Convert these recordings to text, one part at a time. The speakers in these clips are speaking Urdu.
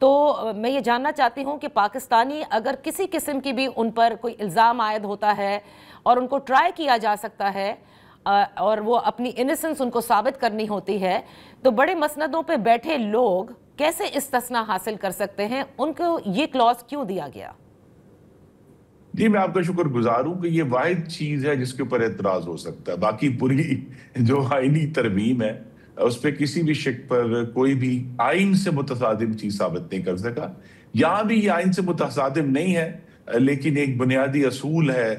تو میں یہ جاننا چاہتی ہوں کہ پاکستانی اگر کسی قسم کی بھی ان پر کوئی الزام عائد ہوتا ہے اور ان کو ٹرائی کیا جا سکتا ہے اور وہ اپنی انیسنس ان کو ثابت کرنی ہوتی ہے، تو بڑے مسندوں پہ بیٹھے لوگ کیسے استثناء حاصل کر سکتے ہیں؟ ان کو یہ کلوز کیوں دیا گیا؟ جی میں آپ کا شکر گزار ہوں کہ یہ واحد چیز ہے جس کے اوپر اعتراض ہو سکتا ہے. باقی پوری جو آئینی ترمیم ہے اس پہ کسی بھی شک پر کوئی بھی آئین سے متصادم چیز ثابت نہیں کر سکا. یہاں بھی یہ آئین سے متصادم نہیں ہے، لیکن ایک بنیادی اصول ہے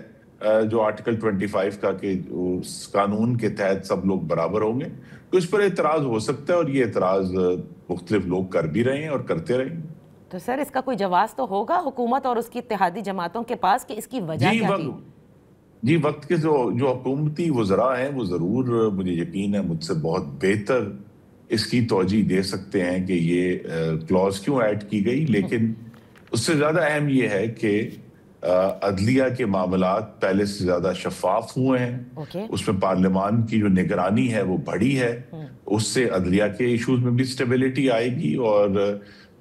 جو آرٹیکل 25 کا کہ اس قانون کے تحت سب لوگ برابر ہوں گے، تو اس پر اعتراض ہو سکتا ہے، اور یہ اعتراض مختلف لوگ کر بھی رہے ہیں اور کرتے رہیں گے. تو سر اس کا کوئی جواز تو ہوگا حکومت اور اس کی اتحادی جماعتوں کے پاس کہ اس کی وجہ کیا تھی؟ جی وقت کے جو حکومتی وزراء ہیں وہ ضرور، مجھے یقین ہے، مجھ سے بہت بہتر اس کی توجہ دے سکتے ہیں کہ یہ کلوز کیوں ایڈ کی گئی. لیکن اس سے زیادہ اہم یہ ہے کہ عدلیہ کے معاملات پہلے سے زیادہ شفاف ہوئے ہیں. اس میں پارلیمان کی جو نگرانی ہے وہ بڑھی ہے. اس سے عدلیہ کے ایشوز میں بھی سٹیبلٹی آئے گی، اور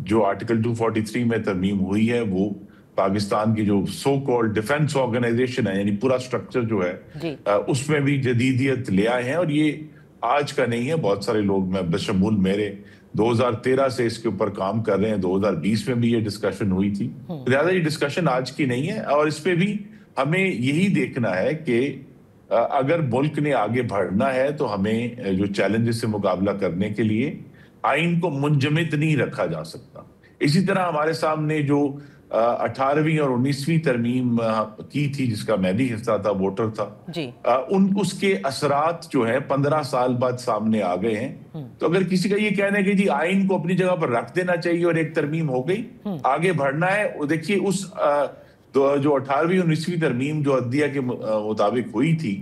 جو آرٹیکل 243 میں ترمیم ہوئی ہے وہ پاکستان کی جو سو کالڈ ڈیفنس آرگنائزیشن ہے، یعنی پورا سٹرکچر جو ہے اس میں بھی جدیدیت لے آئے ہیں. اور یہ آج کا نہیں ہے، بہت سارے لوگ، میں بشمول میرے، 2013 سے اس کے اوپر کام کر رہے ہیں. 2020 میں بھی یہ ڈسکشن ہوئی تھی. لہٰذا یہ ڈسکشن آج کی نہیں ہے، اور اس پہ بھی ہمیں یہی دیکھنا ہے کہ اگر ملک نے آگے بڑھنا ہے تو ہمیں جو چیلنجز سے مقابلہ کرنے کے لیے آئین کو منجمد نہیں رکھا جا سکتا. اسی طرح ہمارے سامنے جو 18ویں اور 19ویں ترمیم کی تھی، جس کا میں بھی حصہ تھا، ووٹر تھا، اس کے اثرات جو ہیں 15 سال بعد سامنے آ گئے ہیں. تو اگر کسی کا یہ کہنا ہے کہ جی آئین کو اپنی جگہ پر رکھ دینا چاہیے اور ایک ترمیم ہو گئی، آگے بڑھنا ہے، دیکھیے اس جو 18ویں اور 19ویں ترمیم جو عدلیہ کے مطابق ہوئی تھی،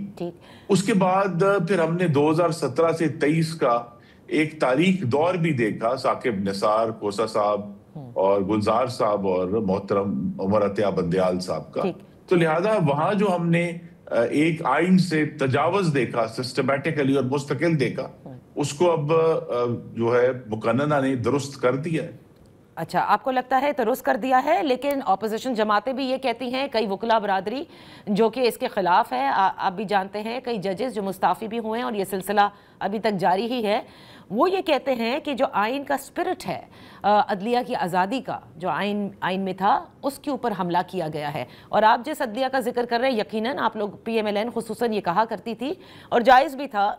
اس کے بعد پھر ہم نے 2017 سے 23 کا ایک تاریخ دور بھی دیکھا، ثاقب نثار کوسا صاحب اور گلزار صاحب اور محترم عمر عطیہ بندیال صاحب کا. تو لہذا وہاں جو ہم نے ایک آئین سے تجاوز دیکھا، سسٹمیٹیکلی اور مستقل دیکھا، اس کو اب جو ہے مقننہ نے درست کر دیا ہے. اچھا، آپ کو لگتا ہے درست کر دیا ہے، لیکن اپوزیشن جماعتیں بھی یہ کہتی ہیں، کئی وکلا برادری جو کہ اس کے خلاف ہے. آپ بھی جانتے ہیں کئی ججز جو مستعفی بھی ہوئے ہیں اور یہ سلسلہ ابھی تک جاری ہی ہے. وہ یہ کہتے ہیں کہ جو آئین کا سپرٹ ہے عدلیہ کی آزادی کا، جو آئین میں تھا، اس کے اوپر حملہ کیا گیا ہے. اور آپ جس عدلیہ کا ذکر کر رہے ہیں، یقیناً آپ لوگ پی ایم ایل این خصوصاً یہ کہا کرتی تھی اور جائز بھی تھا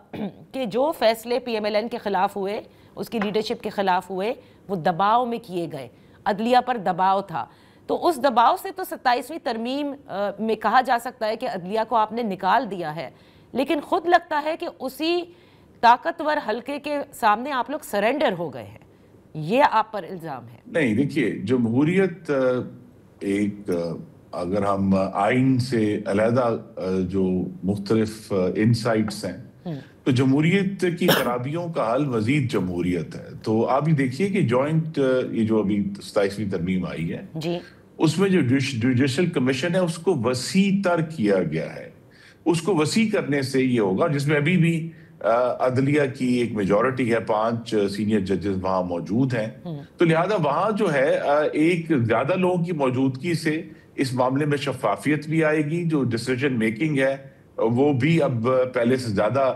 کہ جو فیصلے پی ایم ایل این کے خلاف ہوئے، اس کی لیڈرشپ کے خلاف ہوئے، وہ دباؤ میں کیے گئے، عدلیہ پر دباؤ تھا. تو اس دباؤ سے تو 27ویں ترمیم میں کہا جا سکتا ہے کہ عدلیہ کو آپ نے نکال دیا ہے، لیکن خود لگتا ہے کہ اسی طاقتور حلقے کے سامنے آپ لوگ سرنڈر ہو گئے ہیں. یہ آپ پر الزام ہے. نہیں، دیکھیے، جمہوریت ایک، اگر ہم آئین سے علیحدہ جو مختلف انسائٹس ہیں، تو جمہوریت کی خرابیوں کا حل مزید جمہوریت ہے. تو آپ یہ دیکھیے کہ جوائنٹ یہ جو ابھی 27ویں ترمیم آئی ہے، اس میں جو جوڈیشل کمیشن ہے اس کو وسیع تر کیا گیا ہے. اس کو وسیع کرنے سے یہ ہوگا، جس میں ابھی بھی عدلیہ کی ایک میجورٹی ہے، 5 سینئر ججز وہاں موجود ہیں. تو لہذا وہاں جو ہے ایک زیادہ لوگوں کی موجودگی سے اس معاملے میں شفافیت بھی آئے گی. جو ڈیسیجن میکنگ ہے وہ بھی اب پہلے سے زیادہ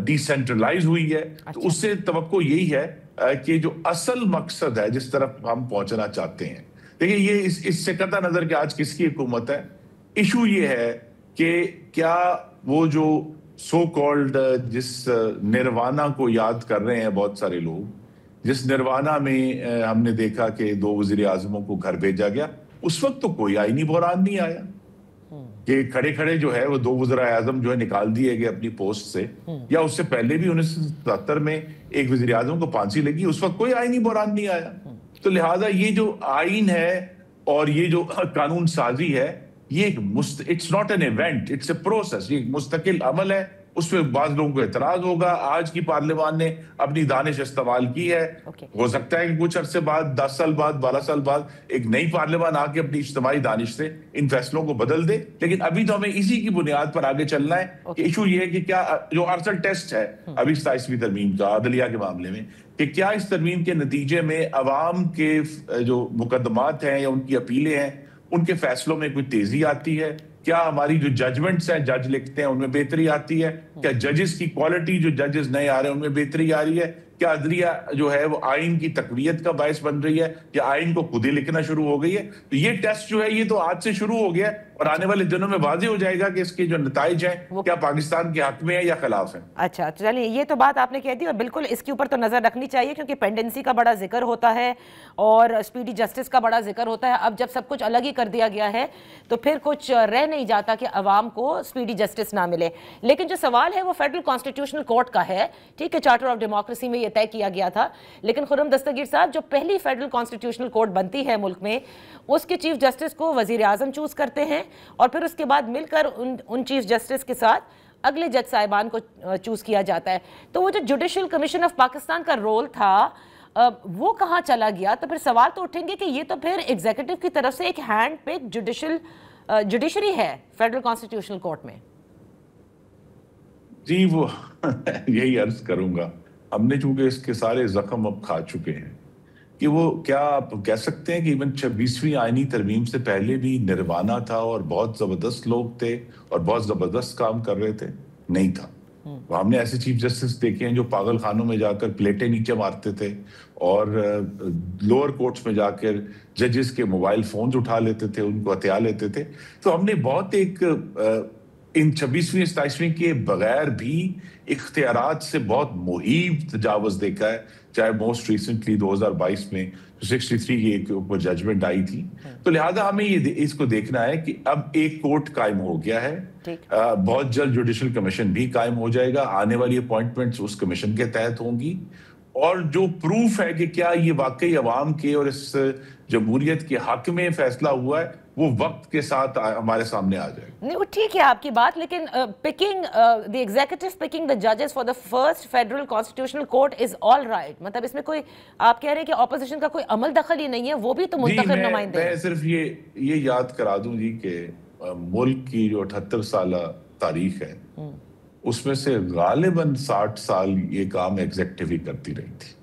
ڈی سینٹرلائز ہوئی ہے. تو اس سے توقع یہی ہے کہ جو اصل مقصد ہے جس طرف ہم پہنچنا چاہتے ہیں، دیکھیں یہ اس سے قطع نظر کہ آج کس کی حکومت ہے، ایشو یہ ہے کہ کیا وہ جو سو کالڈ جس نروانا کو یاد کر رہے ہیں بہت سارے لوگ، جس نروانا میں ہم نے دیکھا کہ 2 وزیر اعظموں کو گھر بھیجا گیا، اس وقت تو کوئی آئینی بحران نہیں آیا کہ کھڑے کھڑے جو ہے وہ 2 وزراء اعظم جو ہے نکال دیے گئے اپنی پوسٹ سے. یا اس سے پہلے بھی 1977 میں ایک وزیر اعظم کو پھانسی لگی، اس وقت کوئی آئینی بحران نہیں آیا. تو لہٰذا یہ جو آئین ہے اور یہ جو قانون سازی ہے، یہ it's not an event, it's a process. یہ ایک مستقل عمل ہے. اس میں بعض لوگوں کو اعتراض ہوگا. آج کی پارلیمان نے اپنی دانش استعمال کی ہے. ہو سکتا ہے کہ کچھ عرصے بعد، 10 سال بعد، 12 سال بعد ایک نئی پارلیمان آ کے اپنی اجتماعی دانش سے ان فیصلوں کو بدل دے. لیکن ابھی تو ہمیں اسی کی بنیاد پر آگے چلنا ہے کہ ایشو یہ ہے کہ کیا جو ارسل ٹیسٹ ہے ابھی 27ویں ترمیم کا عدلیہ کے معاملے میں، کہ کیا اس ترمیم کے نتیجے میں عوام کے جو مقدمات ہیں یا ان کی اپیلیں ہیں ان کے فیصلوں میں کوئی تیزی آتی ہے؟ کیا ہماری جو ججمنٹس ہیں جج لکھتے ہیں ان میں بہتری آتی ہے؟ کیا ججز کی کوالٹی جو ججز نئے آ رہے ہیں ان میں بہتری آ رہی ہے؟ کیا عدلیہ جو ہے وہ آئین کی تقویت کا باعث بن رہی ہے یا آئین کو خود ہی لکھنا شروع ہو گئی ہے؟ تو یہ ٹیسٹ جو ہے یہ تو آج سے شروع ہو گیا ہے اور آنے والے دنوں میں واضح ہو جائے گا کہ اس کے جو نتائج ہیں کیا پاکستان کے حق میں ہیں یا خلاف ہیں۔ اچھا چلیے، یہ تو بات آپ نے کہہ دی اور بالکل اس کے اوپر تو نظر رکھنی چاہیے کیونکہ پینڈنسی کا بڑا ذکر ہوتا ہے اور اسپیڈی جسٹس کا بڑا ذکر ہوتا ہے۔ اب جب سب کچھ الگ ہی کر دیا گیا ہے تو پھر کچھ رہ نہیں جاتا کہ عوام کو اسپیڈی جسٹس نہ ملے۔ لیکن جو سوال ہے وہ فیڈرل کانسٹیٹیوشنل کورٹ کا ہے، ٹھیک ہے، چارٹر آف ڈیموکریسی میں یہ طے کیا گیا تھا، لیکن خرم دستگیر صاحب جو پہلی فیڈرل کانسٹیٹیوشنل کورٹ بنتی ہے ملک میں اس کے چیف جسٹس کو وزیر اعظم چوز کرتے ہیں اور پھر اس کے بعد مل کر ان چیف جسٹس کے ساتھ اگلے جج صاحبان کو چوز کیا جاتا ہے۔ تو وہ جو جوڈیشل کمیشن آف پاکستان کا رول تھا وہ کہاں چلا گیا؟ تو پھر سوال تو اٹھیں گے کہ یہ تو پھر ایگزیکٹو کی طرف سے ایک ہینڈ پک جوڈیشری ہے فیڈرل کانسٹیٹیوشنل کورٹ میں۔ جی وہ یہی عرض کروں گا، ہم نے چونکہ اس کے سارے زخم اب کھا چکے ہیں کہ وہ کیا آپ کہہ سکتے ہیں کہ ایون 26ویں آئینی ترمیم سے پہلے بھی نروانا تھا اور بہت زبردست لوگ تھے اور بہت زبردست کام کر رہے تھے؟ نہیں تھا۔ ہم نے ایسے چیف جسٹس دیکھے ہیں جو پاگل خانوں میں جا کر پلیٹیں نیچے مارتے تھے اور لوور کورٹس میں جا کر ججز کے موبائل فونز اٹھا لیتے تھے، ان کو ہتھیا لیتے تھے۔ تو ہم نے بہت ایک ان 26ویں 27ویں کے بغیر بھی اختیارات سے بہت مہیب تجاوز دیکھا ہے، چاہے موسٹ ریسنٹلی 2022 میں 63 کے اوپر ججمنٹ آئی تھی۔ تو لہٰذا ہمیں اس کو دیکھنا ہے کہ اب ایک کورٹ قائم ہو گیا ہے، بہت جلد جوڈیشل کمیشن بھی قائم ہو جائے گا، آنے والی اپوائنٹمنٹس اس کمیشن کے تحت ہوں گی، اور جو پروف ہے کہ کیا یہ واقعی عوام کے اور اس جمہوریت کے حق میں فیصلہ ہوا ہے وہ وقت کے ساتھ ہمارے سامنے آ جائے۔ نہیں وہ ٹھیک ہے آپ کی بات، لیکن پکنگ دی ایگزیکٹو پکنگ دی ججز for the first federal constitutional court is all right, مطلب اس میں کوئی آپ کہہ رہے ہیں کہ اپوزیشن کا کوئی عمل دخل ہی نہیں ہے، وہ بھی تو منتخب نمائندے ہیں۔ میں صرف یہ یاد کرا دوں جی کہ ملک کی جو 78 سالہ تاریخ ہے اس میں سے غالباً 60 سال یہ کام ایگزیکٹو ہی کرتی رہی تھی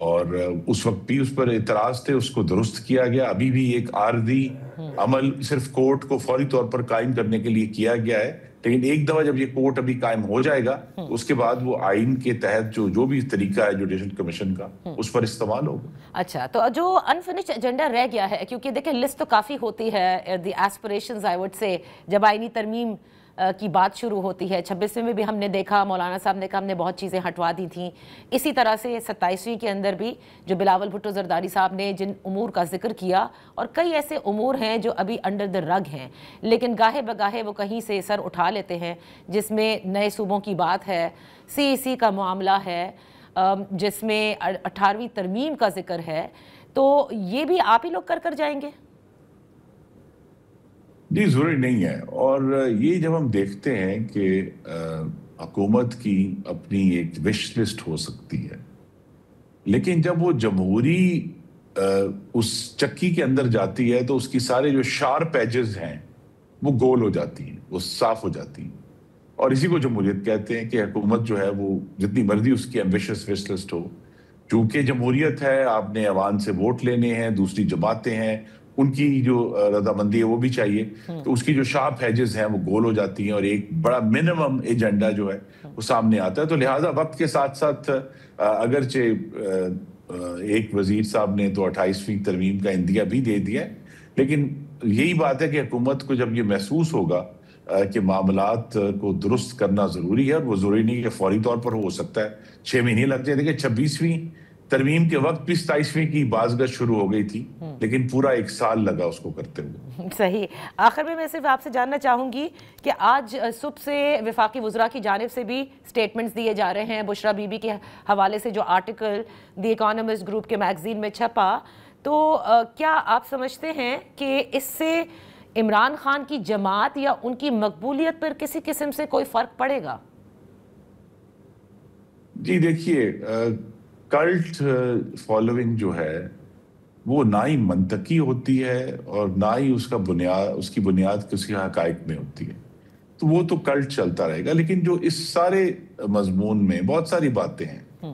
اور اس وقت بھی اس پر اعتراض تھے، اس کو درست کیا گیا۔ ابھی بھی ایک عارضی عمل صرف کورٹ کو فوری طور پر قائم کرنے کے لیے کیا گیا ہے، لیکن ایک دفعہ جب یہ کورٹ ابھی قائم ہو جائے گا اس کے بعد وہ آئین کے تحت جو بھی طریقہ ہے جوڈیشل کمیشن کا اس پر استعمال ہوگا۔ اچھا، تو جو انفنشڈ ایجنڈا رہ گیا ہے، کیونکہ دیکھیں لسٹ تو کافی ہوتی ہے، دی ایسپریشنز آئی وڈ سے، جب آئینی ترمیم کی بات شروع ہوتی ہے 26ویں میں بھی ہم نے دیکھا، مولانا صاحب نے کہا ہم نے بہت چیزیں ہٹوا دی تھیں، اسی طرح سے 27ویں کے اندر بھی جو بلاول بھٹو زرداری صاحب نے جن امور کا ذکر کیا، اور کئی ایسے امور ہیں جو ابھی انڈر دا رگ ہیں لیکن گاہے بگاہے وہ کہیں سے سر اٹھا لیتے ہیں، جس میں نئے صوبوں کی بات ہے، CEC کا معاملہ ہے، جس میں 18ویں ترمیم کا ذکر ہے، تو یہ بھی آپ ہی لوگ کر جائیں گے؟ جی ضروری نہیں ہے، اور یہ جب ہم دیکھتے ہیں کہ حکومت کی اپنی ایک وش لسٹ ہو سکتی ہے، لیکن جب وہ جمہوری اس چکی کے اندر جاتی ہے تو اس کی سارے جو شارپ ایجز ہیں وہ گول ہو جاتی ہیں، وہ صاف ہو جاتی ہیں، اور اسی کو جمہوریت کہتے ہیں کہ حکومت جو ہے وہ جتنی مرضی اس کی ایمبیشس وش لسٹ ہو، چونکہ جمہوریت ہے، آپ نے عوام سے ووٹ لینے ہیں، دوسری جماعتیں ہیں، ان کی جو رضامندی ہے وہ بھی چاہیے، تو اس کی جو شارپ ایجز ہیں وہ گول ہو جاتی ہیں اور ایک بڑا منیمم ایجنڈا جو ہے وہ سامنے آتا ہے۔ تو لہٰذا وقت کے ساتھ ساتھ اگرچہ ایک وزیر صاحب نے تو 28ویں ترمیم کا عندیہ بھی دے دیا ہے، لیکن یہی بات ہے کہ حکومت کو جب یہ محسوس ہوگا کہ معاملات کو درست کرنا ضروری ہے، اور وہ ضروری نہیں کہ فوری طور پر ہو سکتا ہے 6 مہینے لگ جائے۔ دیکھیں 26ویں ترمیم کے وقت بھی 27ویں کی بازگشت شروع ہو گئی تھی، لیکن پورا 1 سال لگا اس کو کرتے ہوئے۔ صحیح۔ آخر میں صرف آپ سے جاننا چاہوں گی کہ آج صبح سے وفاقی وزراء کی جانب سے بھی سٹیٹمنٹس دیے جا رہے ہیں، بشرا بی بی کے حوالے سے جو آرٹیکل دی اکانومسٹ گروپ کے میگزین میں چھپا، تو کیا آپ سمجھتے ہیں کہ اس سے عمران خان کی جماعت یا ان کی مقبولیت پر کسی قسم سے کوئی فرق پڑے گا؟ جی دیکھیے، کلٹ فالوئنگ جو ہے وہ نہ ہی منطقی ہوتی ہے اور نہ ہی اس کی بنیاد کسی حقائق میں ہوتی ہے، تو وہ تو کلٹ چلتا رہے گا۔ لیکن جو اس سارے مضمون میں بہت ساری باتیں ہیں،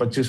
25